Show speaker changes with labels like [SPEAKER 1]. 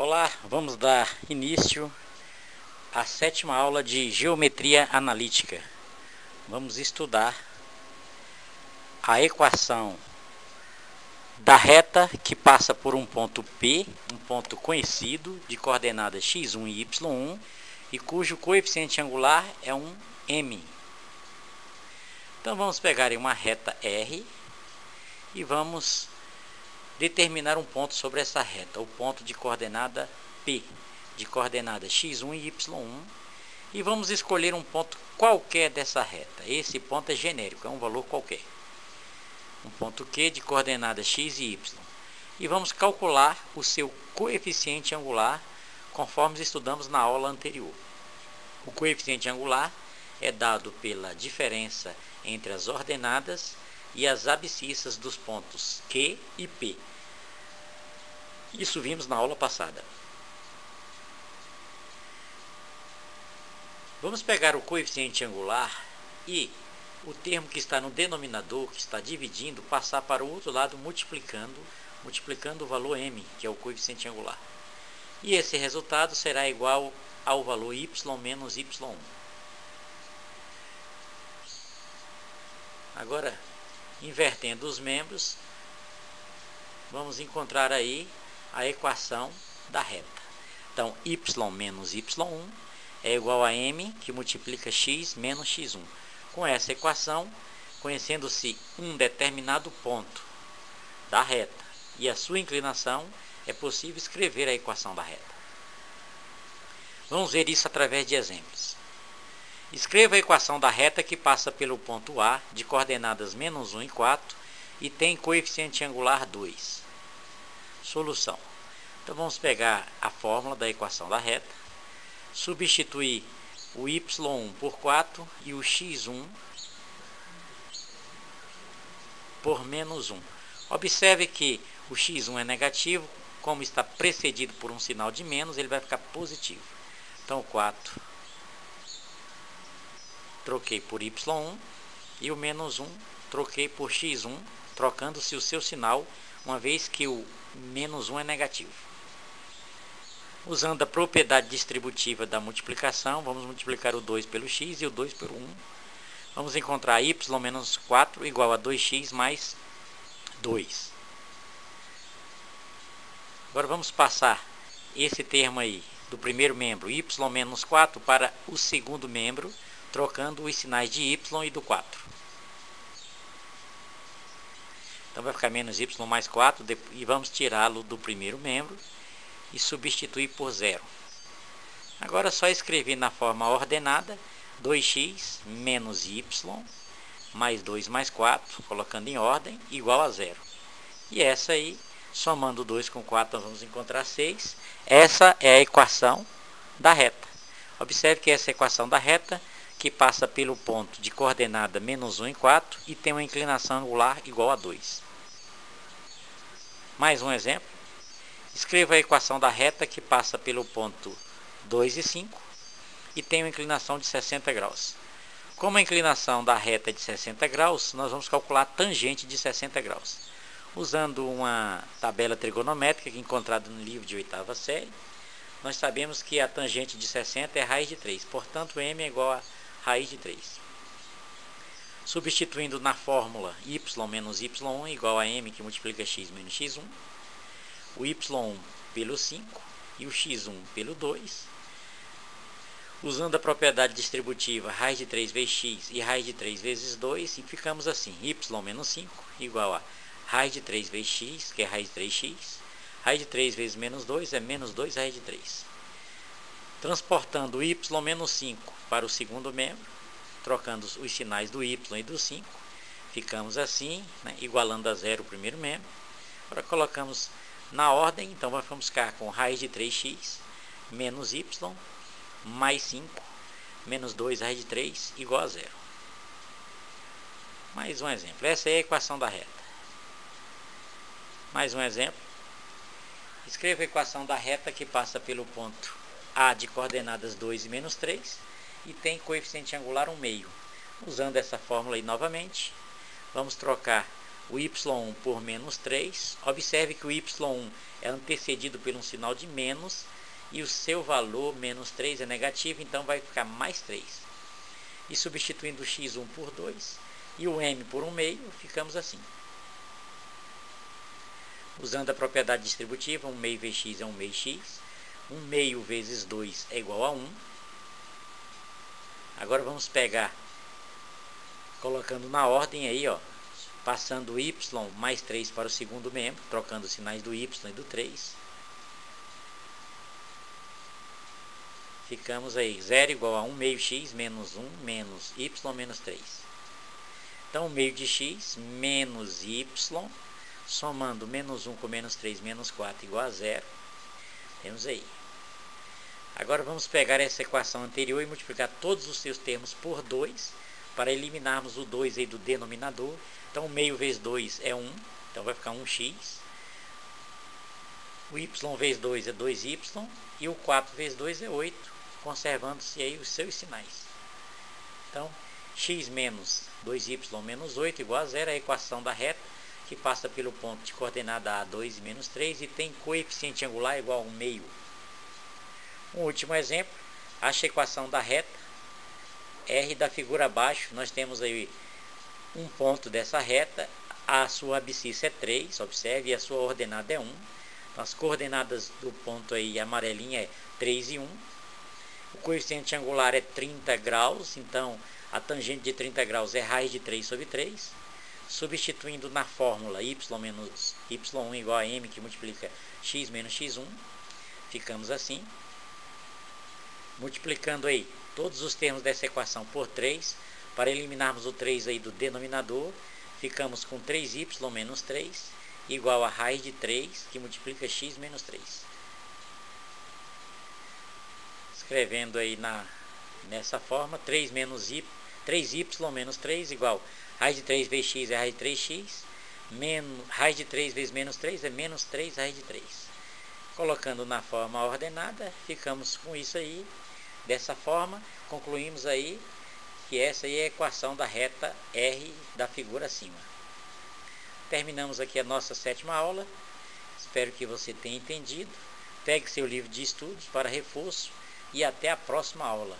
[SPEAKER 1] Olá, vamos dar início à 7ª aula de Geometria Analítica. Vamos estudar a equação da reta que passa por um ponto P, um ponto conhecido, de coordenadas x1 e y1, e cujo coeficiente angular é um m. Então vamos pegar uma reta R e vamos determinar um ponto sobre essa reta, o ponto de coordenada P, de coordenada x1 e y1, e vamos escolher um ponto qualquer dessa reta. Esse ponto é genérico, é um valor qualquer. Um ponto Q de coordenada x e y. E vamos calcular o seu coeficiente angular, conforme estudamos na aula anterior. O coeficiente angular é dado pela diferença entre as ordenadas e as abscissas dos pontos Q e P. Isso vimos na aula passada. Vamos pegar o coeficiente angular e o termo que está no denominador, que está dividindo, passar para o outro lado multiplicando o valor m, que é o coeficiente angular. E esse resultado será igual ao valor y menos y1. Agora, invertendo os membros, vamos encontrar aí a equação da reta. Então, y menos y1 é igual a m, que multiplica x menos x1. Com essa equação, conhecendo-se um determinado ponto da reta e a sua inclinação, é possível escrever a equação da reta. Vamos ver isso através de exemplos. Escreva a equação da reta que passa pelo ponto A, de coordenadas menos 1 e 4, e tem coeficiente angular 2. Solução. Então vamos pegar a fórmula da equação da reta, substituir o y1 por 4 e o x1 por menos 1. Observe que o x1 é negativo, como está precedido por um sinal de menos, ele vai ficar positivo. Então o 4 troquei por y1 e o menos 1 troquei por x1, trocando-se o seu sinal, uma vez que o menos 1 é negativo. Usando a propriedade distributiva da multiplicação, vamos multiplicar o 2 pelo x e o 2 pelo 1. Vamos encontrar y menos 4 igual a 2x mais 2. Agora vamos passar esse termo aí do primeiro membro, y menos 4, para o segundo membro, trocando os sinais de y e do 4. Então vai ficar menos y mais 4, e vamos tirá-lo do primeiro membro e substituir por 0. Agora é só escrever na forma ordenada 2x menos y mais 2 mais 4, colocando em ordem, igual a 0. E essa aí, somando 2 com 4, nós vamos encontrar 6. Essa é a equação da reta. Observe que essa é a equação da reta, que passa pelo ponto de coordenada menos 1 e 4 e tem uma inclinação angular igual a 2. Mais um exemplo. Escreva a equação da reta que passa pelo ponto 2 e 5 e tem uma inclinação de 60 graus. Como a inclinação da reta é de 60 graus, nós vamos calcular a tangente de 60 graus. Usando uma tabela trigonométrica encontrada no livro de 8ª série, nós sabemos que a tangente de 60 é raiz de 3, portanto m é igual a raiz de 3. Substituindo na fórmula y menos y1 igual a m, que multiplica x menos x1, o y1 pelo 5 e o x1 pelo 2. Usando a propriedade distributiva raiz de 3 vezes x e raiz de 3 vezes 2, e ficamos assim, y menos 5 igual a raiz de 3 vezes x, que é raiz de 3x, raiz de 3 vezes menos 2 é menos 2 raiz de 3. Transportando o y menos 5 para o segundo membro, trocando os sinais do y e do 5, ficamos assim, né, igualando a 0 o primeiro membro. Agora colocamos na ordem, então vamos ficar com raiz de 3x menos y mais 5 menos 2 raiz de 3 igual a 0. Mais um exemplo. Essa é a equação da reta. Mais um exemplo. Escreva a equação da reta que passa pelo ponto A de coordenadas 2 e menos 3 e tem coeficiente angular 1/2. Usando essa fórmula aí novamente, vamos trocar o y1 por menos 3. Observe que o y1 é antecedido por um sinal de menos e o seu valor, menos 3, é negativo, então vai ficar mais 3. E substituindo o x1 por 2 e o m por 1/2, ficamos assim. Usando a propriedade distributiva, 1/2 vezes x é 1/2 x. 1/2 vezes 2 é igual a 1. Agora vamos pegar, colocando na ordem aí, ó, passando o y mais 3 para o segundo membro, trocando os sinais do y e do 3. Ficamos aí, 0 igual a 1/2 x menos 1 menos y menos 3. Então, 1/2 de x menos y, somando menos 1 com menos 3, menos 4 igual a 0. Temos aí. Agora vamos pegar essa equação anterior e multiplicar todos os seus termos por 2, para eliminarmos o 2 aí do denominador. Então, 1/2 vezes 2 é 1, então vai ficar 1x. O y vezes 2 é 2y, e o 4 vezes 2 é 8, conservando-se aí os seus sinais. Então, x menos 2y menos 8 igual a 0, é a equação da reta, que passa pelo ponto de coordenada a 2 e menos 3, e tem coeficiente angular igual a 1/2. Um último exemplo, acha a equação da reta R da figura abaixo. Nós temos aí um ponto dessa reta, a sua abscissa é 3, observe, e a sua ordenada é 1. Então, as coordenadas do ponto aí amarelinha é 3 e 1. O coeficiente angular é 30 graus, então a tangente de 30 graus é raiz de 3 sobre 3. Substituindo na fórmula y menos y1 igual a m, que multiplica x menos x1, ficamos assim. Multiplicando aí todos os termos dessa equação por 3, para eliminarmos o 3 aí do denominador, ficamos com 3y menos 3 igual a raiz de 3, que multiplica x menos 3. Escrevendo aí nessa forma, 3y menos 3 igual a raiz de 3 vezes x é raiz de 3x, raiz de 3 vezes menos 3 é menos 3 raiz de 3. Colocando na forma ordenada, ficamos com isso aí. Dessa forma, concluímos aí que essa aí é a equação da reta R da figura acima. Terminamos aqui a nossa 7ª aula. Espero que você tenha entendido. Pegue seu livro de estudos para reforço e até a próxima aula.